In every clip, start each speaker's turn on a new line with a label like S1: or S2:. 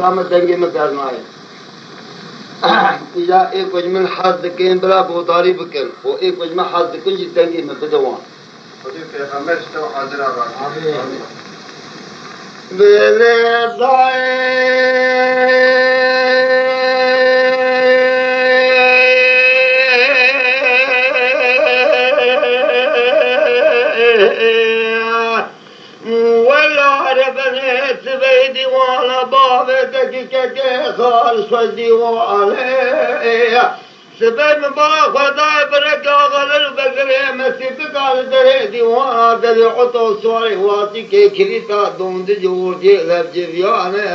S1: दंगे में करना है या एक कुछ में हद के बला बोदारी बकन वो एक कुछ में हद के जी दंगे में बदवा
S2: ودي في خمس تو حاضر آمين
S1: बेले दाए दीवाना बाबे के खाल दीवाने सबै में बड़ा खुदा पर क्या गलल बगरे में सिप काल दरे दीवाना दरे तो सोरे वाती के खरीता दोंद जोर जे लब जवियाने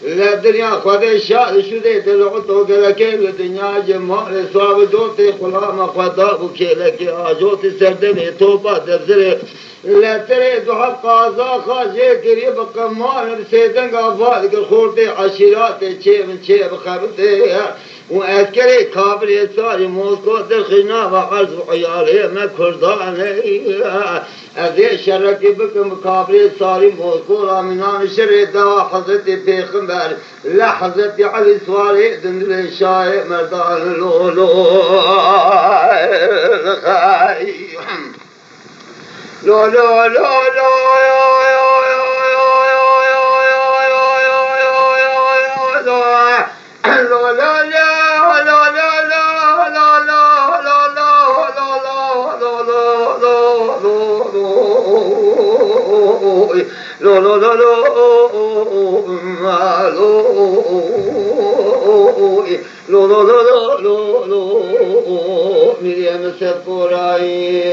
S1: لا الدنيا خذ الشاء شذيت العطو قالك الدنيا جمال صاب دوتي خلام خذاب وكيلك يا جوتي سردني توبة دبزري لا تريد حق قازا خاجي قريب قمار بسيدن قافالك الخورتي عشيراتي شي من شي بخبتي وأذكري كابري صاري موسكو دخلنا وعرض عيالي ما كرداني أذي شركي بكم كابري صاري موسكو رامنان شريدا حضرتي بيخمبر لا حضرتي علي صاري دندر الشاي مردان لولو الخاي لو لو لو لو lo lo lo lo lo lo lo lo Miriam se por ahí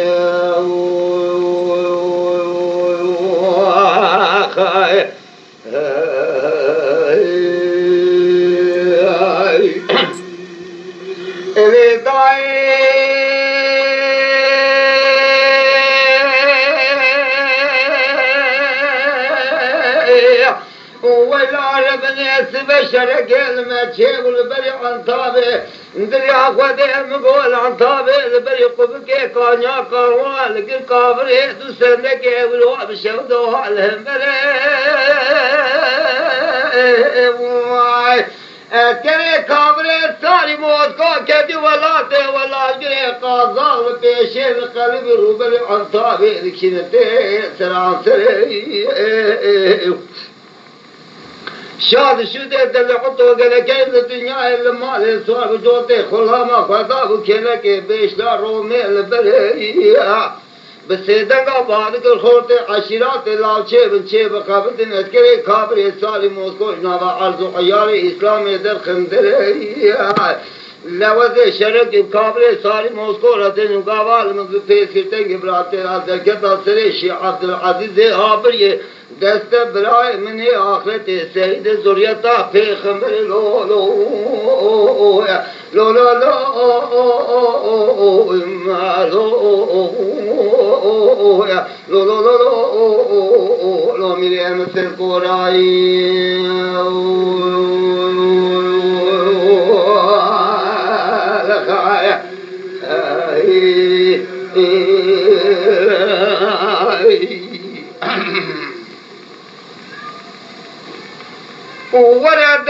S1: بشر كلمة شيخ البري عن طابه ندري أخوة مقول عن طابه البري قبك كانيا قروال كل كافر تسنك والواب شودوها الهمبري كري كافر ساري موت كدي ولاته ولا جري قاضي بيشي القلب الربري عن طابه لكنتي سران سري شاد شده دل حطو گلکین دنیا المال صاحب جوتے خلاما خدا بکھیلے کے بیشدار رومے البریا بسیدنگا بعد کر خورتے عشیرات لاوچے بنچے بقابت نذکرے خابر سالی موسکو نوا عرض و عیار اسلام در خندریا لوز شرک خابر سالی موسکو رتن گاوال مغفیر کرتنگ براتے در کتا سرے شیع عبدالعزیز آبریے دست برای من آخرت سید زوریتا پیغمبر لو لو لو لو لو لو لو میرے مثل قرائی ورد